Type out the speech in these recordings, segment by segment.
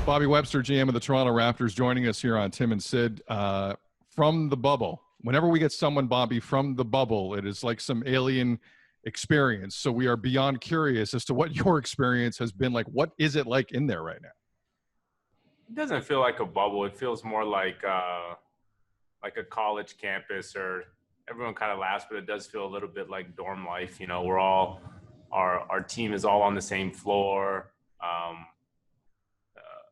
Bobby Webster, GM of the Toronto Raptors, joining us here on Tim and Sid from the bubble. Whenever we get someone, Bobby, from the bubble, it is like some alien experience. So we are beyond curious as to what your experience has been like. What is it like in there right now? It doesn't feel like a bubble. It feels more like a college campus, or everyone kind of laughs, but it does feel a little bit like dorm life. You know, we're all our team is all on the same floor.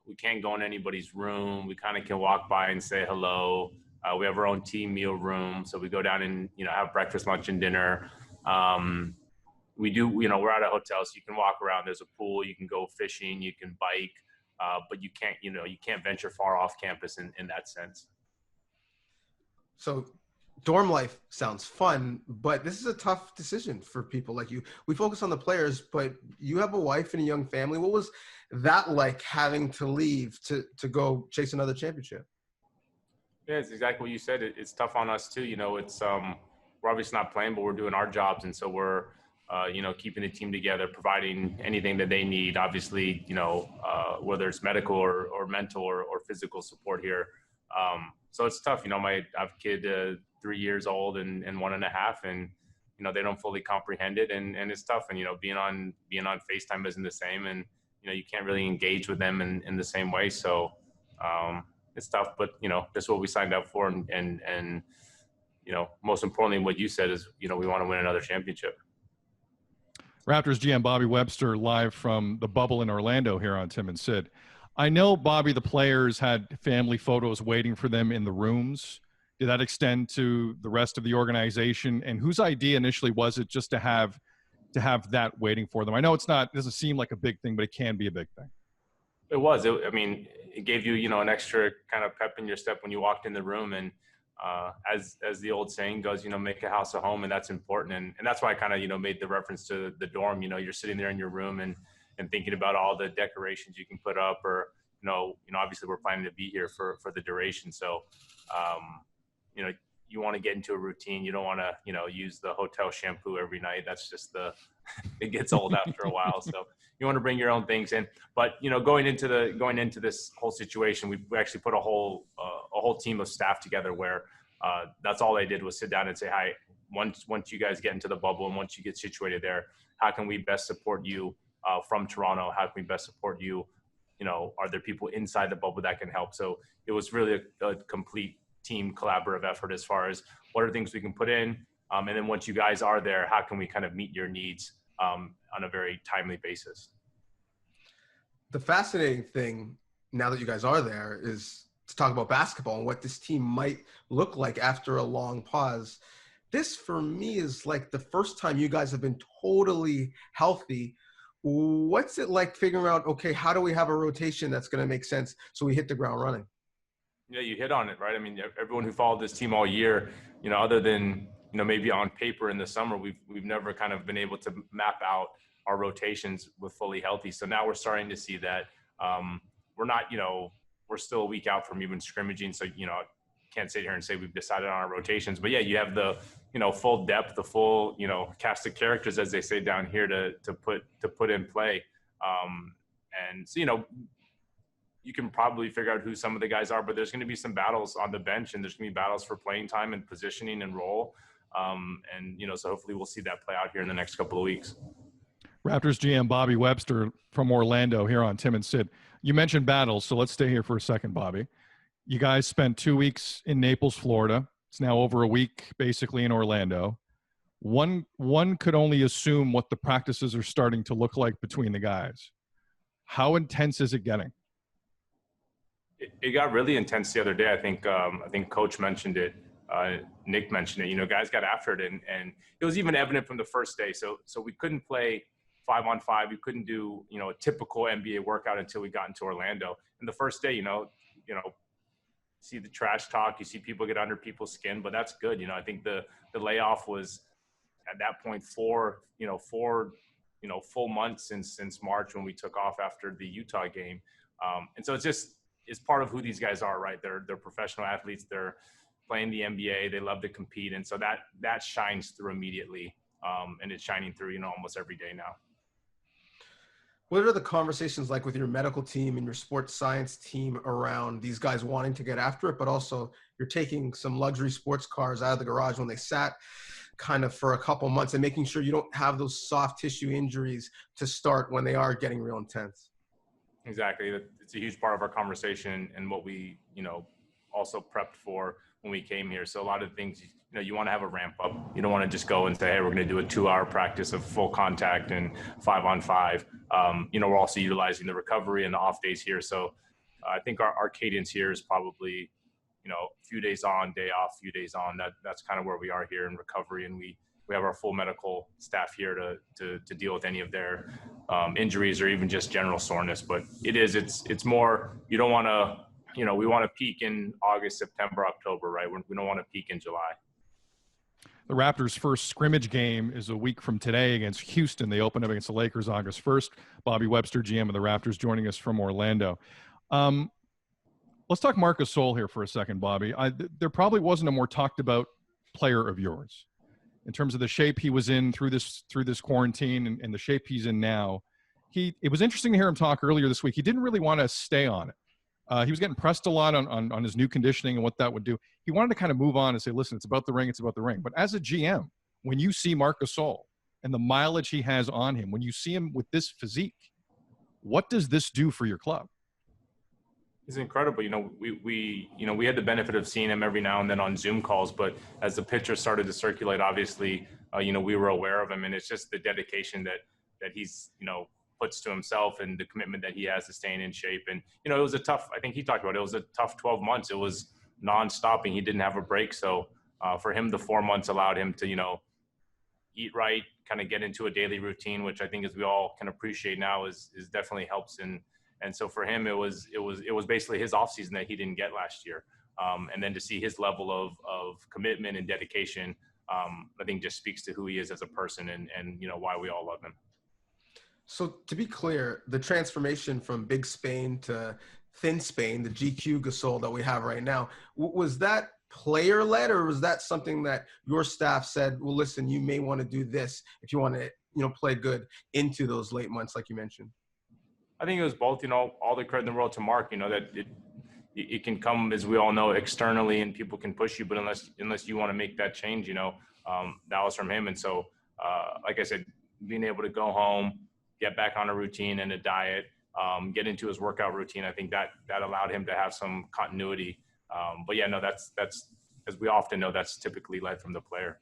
We can't go in anybody's room. We kind of can walk by and say hello. We have our own team meal room, so we go down and have breakfast, lunch, and dinner. We do, we're at a hotel, so you can walk around. There's a pool. You can go fishing. You can bike, but you can't venture far off campus in that sense. So dorm life sounds fun, but this is a tough decision for people like you. We focus on the players, but you have a wife and a young family. What was that like, having to leave to go chase another championship? Yeah, it's exactly what you said. It's tough on us too. It's we're obviously not playing, but we're doing our jobs, and so we're keeping the team together, providing anything that they need. Obviously, whether it's medical or mental or physical support here. So it's tough. I have a kid 3 years old and 1.5, and they don't fully comprehend it, and it's tough. And being on FaceTime isn't the same, and you can't really engage with them in the same way. So it's tough, but that's what we signed up for, and most importantly, what you said is we want to win another championship. Raptors GM Bobby Webster, live from the bubble in Orlando here on Tim and Sid. I know, Bobby, the players had family photos waiting for them in the rooms. Did that extend to the rest of the organization? And whose idea initially was it just to have that waiting for them? I know it doesn't seem like a big thing, but it can be a big thing. It was. It gave you, an extra kind of pep in your step when you walked in the room. And as the old saying goes, make a house a home, and that's important. And that's why I kind of, made the reference to the dorm. You're sitting there in your room and thinking about all the decorations you can put up, or, obviously we're planning to be here for the duration. So, you want to get into a routine. You don't want to, use the hotel shampoo every night. That's just it gets old after a while. So you want to bring your own things in. But, going into this whole situation, we actually put a whole team of staff together where that's all they did was sit down and say, hi, once you guys get into the bubble and once you get situated there, how can we best support you from Toronto? How can we best support you? Are there people inside the bubble that can help? So it was really a complete team collaborative effort as far as what are things we can put in. And then once you guys are there, how can we kind of meet your needs on a very timely basis? The fascinating thing now that you guys are there is to talk about basketball and what this team might look like after a long pause. This, for me, is like the first time you guys have been totally healthy. What's it like figuring out, okay, how do we have a rotation that's going to make sense so we hit the ground running? Yeah, you hit on it, right? Everyone who followed this team all year, other than, maybe on paper in the summer, we've never kind of been able to map out our rotations with fully healthy. So now we're starting to see that we're not, we're still a week out from even scrimmaging. So, can't sit here and say we've decided on our rotations, but yeah, you have the, full depth, the full, cast of characters, as they say down here, to put in play. And so, you can probably figure out who some of the guys are, but there's going to be some battles on the bench, and there's going to be battles for playing time and positioning and role. And, so hopefully we'll see that play out here in the next couple of weeks. Raptors GM Bobby Webster from Orlando here on Tim and Sid. You mentioned battles, so let's stay here for a second, Bobby. You guys spent 2 weeks in Naples, Florida. It's now over a week basically in Orlando. One could only assume what the practices are starting to look like between the guys. How intense is it getting? It got really intense the other day. I think Coach mentioned it. Nick mentioned it. Guys got after it, and it was even evident from the first day. So we couldn't play 5-on-5. We couldn't do a typical NBA workout until we got into Orlando. And the first day, see the trash talk. You see people get under people's skin, but that's good. I think the layoff was at that point four full months since March when we took off after the Utah game. And so it's part of who these guys are, right? They're professional athletes. They're playing the NBA. They love to compete. And so that shines through immediately. And it's shining through, almost every day now. What are the conversations like with your medical team and your sports science team around these guys wanting to get after it, but also you're taking some luxury sports cars out of the garage when they sat kind of for a couple months and making sure you don't have those soft tissue injuries to start when they are getting real intense? Exactly. It's a huge part of our conversation and what we, also prepped for when we came here. So a lot of things, you want to have a ramp up. You don't want to just go and say, hey, we're going to do a 2-hour practice of full contact and 5-on-5. We're also utilizing the recovery and the off days here. So I think our cadence here is probably, a few days on, day off, few days on. That's kind of where we are here in recovery. And we have our full medical staff here to deal with any of their injuries or even just general soreness. But it's more, you don't want to, we want to peak in August, September, October, right? We don't want to peak in July. The Raptors' first scrimmage game is a week from today against Houston. They open up against the Lakers August 1st. Bobby Webster, GM of the Raptors, joining us from Orlando. Let's talk Marc Gasol here for a second, Bobby. There probably wasn't a more talked about player of yours in terms of the shape he was in through this quarantine and the shape he's in now. It was interesting to hear him talk earlier this week. He didn't really want to stay on it. He was getting pressed a lot on his new conditioning and what that would do. He wanted to kind of move on and say, listen, it's about the ring, it's about the ring. But as a GM, when you see Marc Gasol and the mileage he has on him, when you see him with this physique, what does this do for your club? He's incredible. We had the benefit of seeing him every now and then on Zoom calls, but as the picture started to circulate, obviously, we were aware of him, and it's just the dedication that he's, puts to himself and the commitment that he has to staying in shape. And, it was I think he talked about it was a tough 12 months. It was non-stopping. He didn't have a break. So for him, the 4 months allowed him to, eat right, kind of get into a daily routine, which I think, as we all can appreciate now, is definitely helps. And so for him, it was basically his off season that he didn't get last year. And then to see his level of commitment and dedication, I think just speaks to who he is as a person and why we all love him. So to be clear, the transformation from Big Spain to Thin Spain, the GQ Gasol that we have right now, was that player-led, or was that something that your staff said, well, listen, you may want to do this if you want to, play good into those late months, like you mentioned? I think it was both. All the credit in the world to Marc, that it can come, as we all know, externally, and people can push you, but unless you want to make that change, that was from him. And so, like I said, being able to go home, get back on a routine and a diet, get into his workout routine, I think that allowed him to have some continuity. But yeah, no, that's as we often know, that's typically led from the player.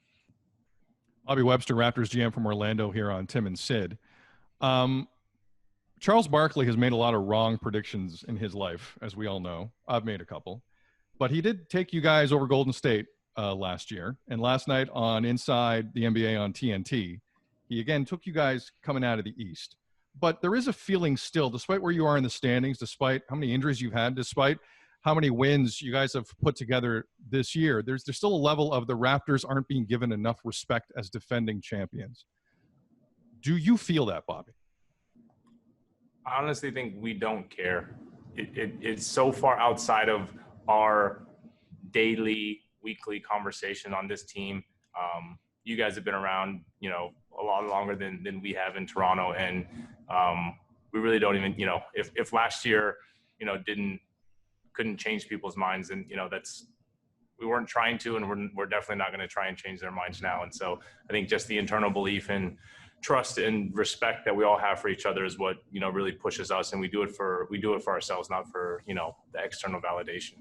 Bobby Webster, Raptors GM from Orlando, here on Tim and Sid. Charles Barkley has made a lot of wrong predictions in his life, as we all know. I've made a couple. But he did take you guys over Golden State last year. And last night on Inside the NBA on TNT, he again took you guys coming out of the East. But there is a feeling still, despite where you are in the standings, despite how many injuries you've had, despite how many wins you guys have put together this year, there's still a level of the Raptors aren't being given enough respect as defending champions. Do you feel that, Bobby? I honestly think we don't care. It's so far outside of our daily, weekly conversation on this team. You guys have been around, a lot longer than we have in Toronto. And we really don't even, if last year, couldn't change people's minds, and, we weren't trying to, and we're definitely not going to try and change their minds now. And so I think just the internal belief and trust and respect that we all have for each other is what, really pushes us. And we do it for ourselves, not for, the external validation.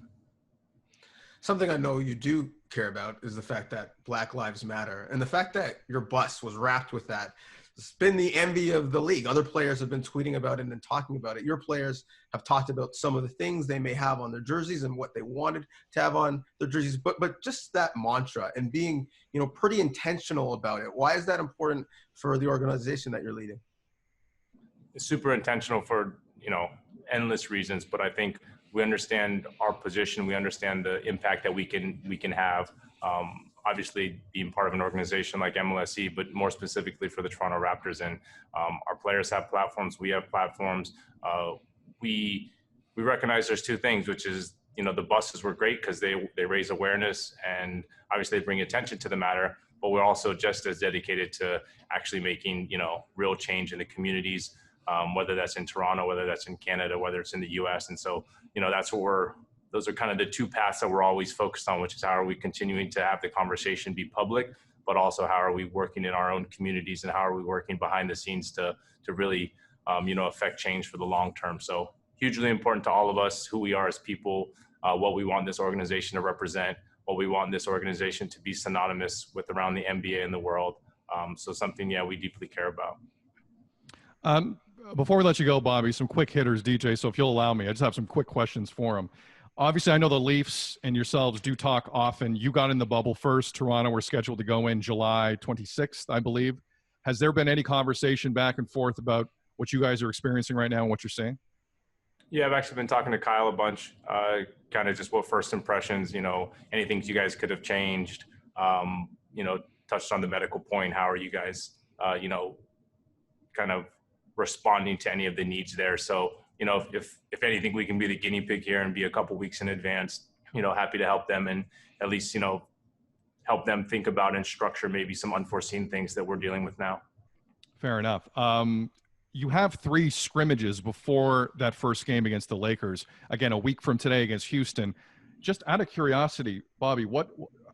Something I know you do care about is the fact that Black Lives Matter, and the fact that your bus was wrapped with that. It's been the envy of the league. Other players have been tweeting about it and talking about it. Your players have talked about some of the things they may have on their jerseys and what they wanted to have on their jerseys, but just that mantra and being, pretty intentional about it. Why is that important for the organization that you're leading? It's super intentional for, endless reasons, but I think we understand our position. We understand the impact that we can have. Obviously, being part of an organization like MLSE, but more specifically for the Toronto Raptors, and our players have platforms. We have platforms. We recognize there's two things, which is, the buses were great because they raise awareness and obviously they bring attention to the matter. But we're also just as dedicated to actually making real change in the communities whether that's in Toronto, whether that's in Canada, whether it's in the US. And so, that's what those are kind of the two paths that we're always focused on, which is how are we continuing to have the conversation be public, but also how are we working in our own communities and how are we working behind the scenes to really, affect change for the long term. So hugely important to all of us, who we are as people, what we want this organization to represent, what we want this organization to be synonymous with around the NBA and the world. So something, we deeply care about. Before we let you go, Bobby, some quick hitters, DJ. So if you'll allow me, I just have some quick questions for him. Obviously, I know the Leafs and yourselves do talk often. You got in the bubble first. Toronto were scheduled to go in July 26th, I believe. Has there been any conversation back and forth about what you guys are experiencing right now and what you're seeing? Yeah, I've actually been talking to Kyle a bunch, kind of just what first impressions, anything you guys could have changed, touched on the medical point. How are you guys, kind of responding to any of the needs there? So, if anything, we can be the guinea pig here and be a couple weeks in advance, happy to help them and at least, help them think about and structure maybe some unforeseen things that we're dealing with now. Fair enough. You have 3 scrimmages before that first game against the Lakers. Again, a week from today against Houston. Just out of curiosity, Bobby,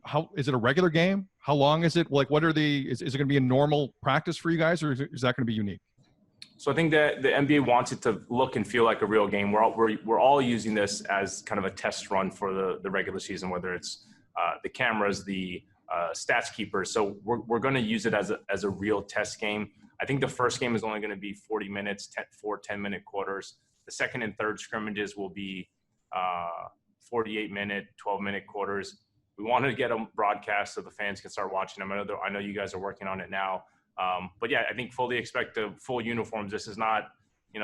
how is it a regular game? How long is it? Like, what are is it going to be a normal practice for you guys, or is that going to be unique? So I think that the NBA wants it to look and feel like a real game. We're all using this as kind of a test run for the regular season, whether it's the cameras, the stats keepers. So we're going to use it as a real test game. I think the first game is only going to be 40 minutes, 4 10-minute quarters. The second and third scrimmages will be 48-minute, 12-minute quarters. We wanted to get them broadcast so the fans can start watching them. I know you guys are working on it now. But yeah, I think fully expect the full uniforms. This is not,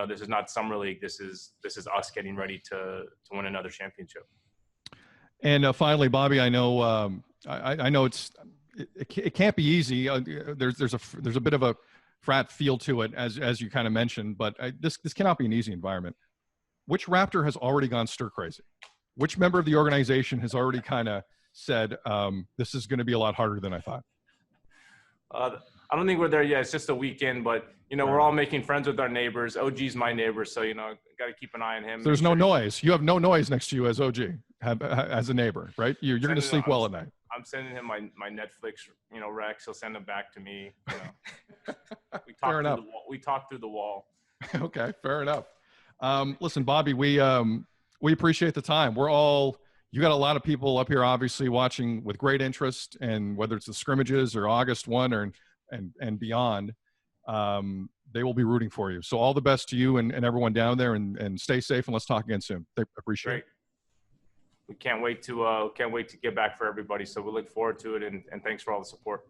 this is not summer league. This is us getting ready to win another championship. And finally, Bobby, I know I know it can't be easy. There's a bit of a frat feel to it, as you kind of mentioned, but this cannot be an easy environment. Which Raptor has already gone stir crazy? Which member of the organization has already kind of said, this is going to be a lot harder than I thought? I don't think we're there yet. It's just a weekend, but we're all making friends with our neighbors. OG's my neighbor, so got to keep an eye on him. There's no noise. You have no noise next to you as OG, as a neighbor, right? You're going to sleep well at night. I'm sending him my Netflix, Rex. He'll send them back to me. We talk through the wall. Okay, fair enough. Listen, Bobby, we appreciate the time. You got a lot of people up here, obviously, watching with great interest, and whether it's the scrimmages or August 1 and beyond, they will be rooting for you. So all the best to you and everyone down there, and stay safe, and let's talk again soon. Appreciate it. We can't wait to get back for everybody. So we look forward to it, and thanks for all the support.